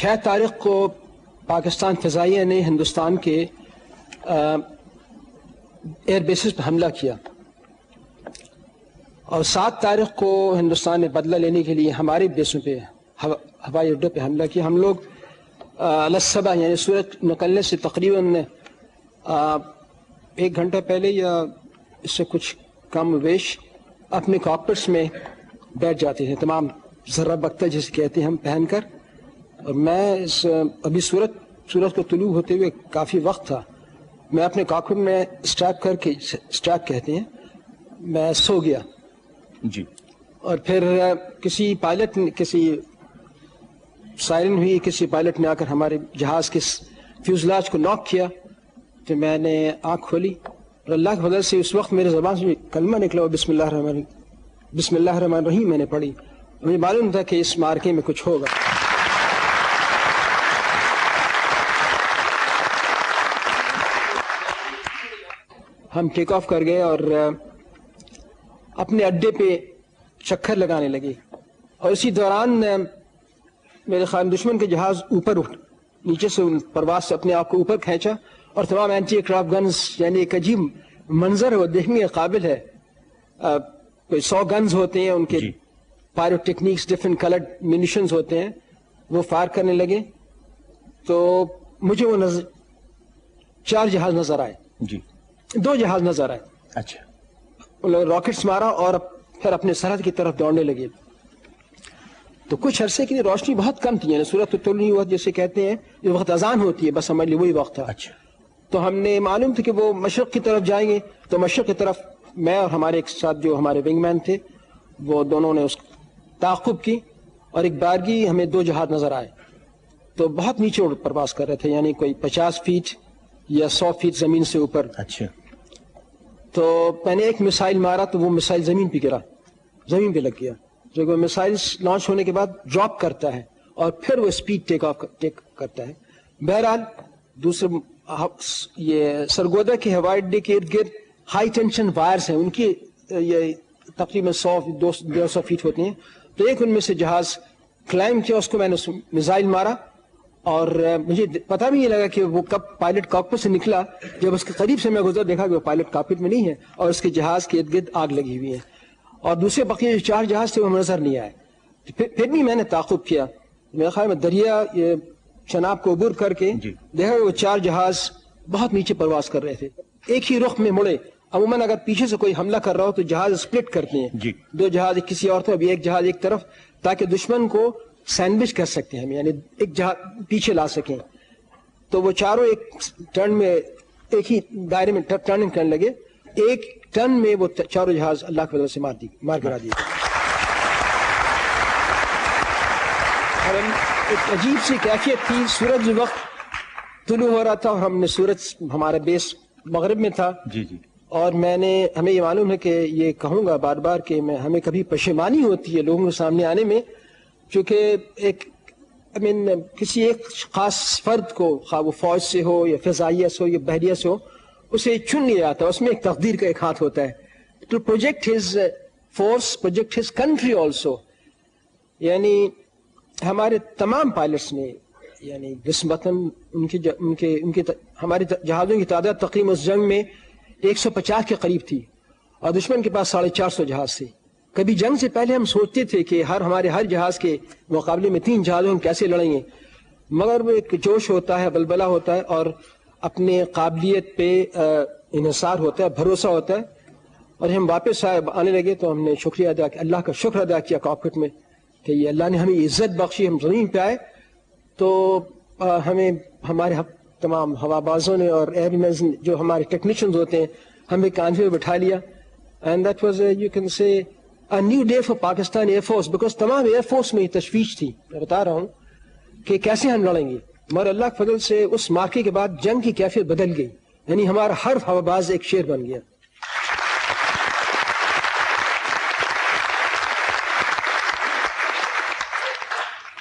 6 تاریخ کو پاکستان فضائیہ نے ہندوستان کے ایئر بیسز پہ حملہ کیا اور 7 تاریخ کو ہندوستان نے بدلہ لینے کے لیے ہمارے بیسوں پہ ہوائی اڈوں پہ حملہ کیا. ہم لوگ الصبح یعنی سورج نکلنے سے تقریباً 1 گھنٹہ پہلے یا اس سے کچھ کم ویش اپنے کاکپٹس میں بیٹھ جاتے تھے, تمام ذرہ بختہ جسے کہتے ہیں ہم پہن کر. اور میں ابھی سورج کو طلوع ہوتے ہوئے کافی وقت تھا, میں اپنے کاکپٹ میں اسٹریپ کر کے, اسٹریپ کہتے ہیں, میں سو گیا جی. اور پھر کسی پائلٹ نے, کسی سائرن ہوئی, کسی پائلٹ نے آ کر ہمارے جہاز کے فیوزلاج کو ناک کیا. تو میں نے آنکھ کھولی اور اللہ کے فضل سے اس وقت میرے زبان سے کلمہ نکلا, بسم اللہ الرحمن الرحیم میں نے پڑھی. مجھے معلوم تھا کہ اس مارکے میں کچھ ہوگا. ہم ٹیک آف کر گئے اور اپنے اڈے پہ چکر لگانے لگے, اور اسی دوران میرے خیال دشمن کے جہاز اوپر اٹھ, نیچے سے پرواز سے اپنے آپ کو اوپر کھینچا, اور تمام اینٹی ایئرکرافٹ گنز, یعنی ایک عجیب منظر ہے, وہ دیکھنے کے قابل ہے. کوئی 100 گنز ہوتے ہیں, ان کے پائرو ٹیکنیکس, ڈفرنٹ کلرڈ منیشنز ہوتے ہیں, وہ فائر کرنے لگے. تو مجھے وہ 4 جہاز نظر آئے جی. 2 جہاز نظر آئے. اچھا. راکٹس مارا اور پھر اپنے سرحد کی طرف دوڑنے لگے. تو کچھ عرصے کے لیے روشنی بہت کم تھی, یعنی سورج طلوع نہیں ہوا جیسے کہتے ہیں, جو وقت اذان ہوتی ہے بس ہمارے لیے وہی وقت تھا. اچھا. تو ہم نے معلوم تھا کہ وہ مشرق کی طرف جائیں گے, تو مشرق کی طرف میں اور ہمارے ایک ساتھ جو ہمارے ونگ مین تھے وہ دونوں نے اس تعاقب کی, اور ایک بارگی ہمیں 2 جہاز نظر آئے. تو بہت نیچے پرواز کر رہے تھے, یعنی کوئی 50 فیٹ یا 100 فیٹ زمین سے اوپر. اچھا. تو میں نے ایک میسائل مارا تو وہ میسائل زمین پہ گرا, زمین پہ لگ گیا. جو وہ میسائل لانچ ہونے کے بعد ڈراپ کرتا ہے اور پھر وہ اسپیڈ ٹیک کرتا ہے. بہرحال دوسرے یہ سرگودا کے ہوائی اڈے کے ارد گرد ہائی ٹینشن وائرس ہیں, ان کی یہ تقریباً 100-150 فیٹ ہوتی ہیں. تو ایک ان میں سے جہاز کلائم کیا, اس کو میں نے میزائل مارا, اور مجھے پتہ بھی نہیں لگا کہ وہ کب پائلٹ کاکپٹ سے نکلا. جب اس کے قریب سے میں گزرا دیکھا کہ وہ پائلٹ کاکپٹ میں نہیں ہے, اور اس کے جہاز کے ارد گرد آگ لگی ہوئی ہے, اور دوسرے بقیہ جو 4 جہاز تھے وہ نظر نہیں آئے. پھر بھی میں نے تعاقب کیا, میرے خیال میں دریا چناب کو عبور کر کے دیکھا کہ وہ 4 جہاز بہت نیچے پرواز کر رہے تھے, ایک ہی رخ میں مڑے. عموماً اگر پیچھے سے کوئی حملہ کر رہا ہو تو جہاز سپلٹ کرتے ہیں, 2 جہاز کسی اور طرف, ایک جہاز ایک طرف, تاکہ دشمن کو سینڈوچ کر سکتے ہیں ہم, یعنی ایک جہاز پیچھے لا سکیں. تو وہ چاروں ایک ٹرن میں, ایک ہی دائرے میں ٹرننگ کرنے لگے. ایک ٹرن میں وہ 4 جہاز اللہ کی وجہ سے مار گرا دیے. اور ایک عجیب سی کیفیت تھی, سورج وقت طلوع ہو رہا تھا اور ہم نے سورج, ہمارا بیس مغرب میں تھا. جی جی. اور ہمیں یہ معلوم ہے کہ یہ کہوں گا بار بار کہ ہمیں کبھی پشیمانی ہوتی ہے لوگوں کے سامنے آنے میں, چونکہ کسی ایک خاص فرد کو, خواہ وہ فوج سے ہو یا فضائیہ سے ہو یا بحریہ سے ہو, اسے چن لیا جاتا ہے, اس میں ایک تقدیر کا ایک ہاتھ ہوتا ہے. To project his force, project his country also. یعنی ہمارے تمام پائلٹس نے, یعنی نسبتاً ہمارے جہازوں کی تعداد تقریباً اس جنگ میں 150 کے قریب تھی, اور دشمن کے پاس 450 جہاز تھے. کبھی جنگ سے پہلے ہم سوچتے تھے کہ ہمارے ہر جہاز کے مقابلے میں 3 جہازوں ہم کیسے لڑیں گے, مگر وہ ایک جوش ہوتا ہے, بلبلہ ہوتا ہے, اور اپنے قابلیت پہ انحصار ہوتا ہے, بھروسہ ہوتا ہے. اور ہم واپس آنے لگے تو ہم نے شکریہ ادا کیا, اللہ کا شکر ادا کیا کاکپٹ میں, کہ یہ اللہ نے ہمیں عزت بخشی, ہم زمین پہ آئے. تو ہمیں ہمارے تمام ہوا بازوں نے اور ایئر مینز جو ہمارے ٹیکنیشینز ہوتے ہیں, ہمیں کانوے میں بٹھا لیا. And that was you can say a new day for Pakistan Air Force, because تمام ایئر فورس میں یہ تشویش تھی, میں بتا رہا ہوں کہ کیسے ہم لڑیں گے. مگر اللہ کے فضل سے اس مارکے کے بعد جنگ کی کیفیت بدل گئی, یعنی ہمارا ہر ہوا باز ایک شیر بن گیا.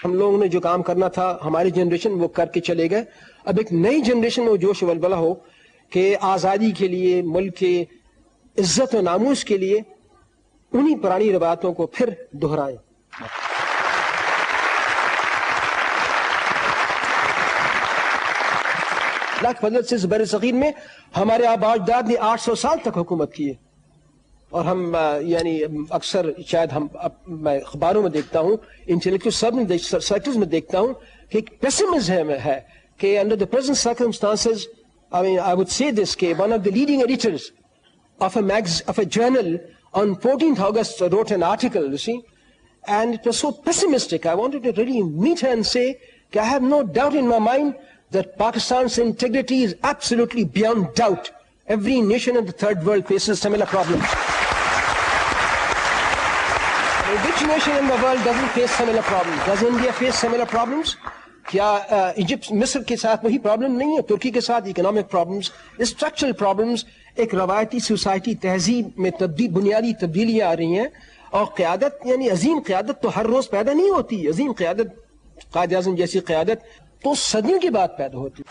ہم لوگوں نے جو کام کرنا تھا, ہماری جنریشن وہ کر کے چلے گئے. اب ایک نئی جنریشن میں جوش و ولولہ ہو کہ آزادی کے لیے, ملک کے عزت و ناموس کے لیے انہی پرانی روایتوں کو پھر دہرائیں. اللہ کی فضل سے بر صغیر میں ہمارے آبا اجداد نے 800 سال تک حکومت کی ہے. اور ہم یعنی اکثر شاید میں اخباروں میں دیکھتا ہوں, انٹلیکچوئل سرکلز میں دیکھتا ہوں کہ ایک پیسمزم ہے کہ under the present circumstances, I mean, I would say this, کہ one of the leading editors of a journal on 14th August wrote an article, you see, and it was so pessimistic. I wanted to really meet her and say, I have no doubt in my mind that Pakistan's integrity is absolutely beyond doubt. Every nation in the third world faces similar problems. Which nation in the world doesn't face similar problems? Does India face similar problems? کیا Egypt مصر کے ساتھ وہی problem نہیں ہے؟ ترکی کے ساتھ economic problems, structural problems, ایک روایتی سوسائٹی تہذیب میں بنیادی تبدیلیاں آ رہی ہیں, اور قیادت یعنی عظیم قیادت تو ہر روز پیدا نہیں ہوتی. عظیم قیادت, قائد اعظم جیسی قیادت تو صدیوں کے بعد پیدا ہوتی.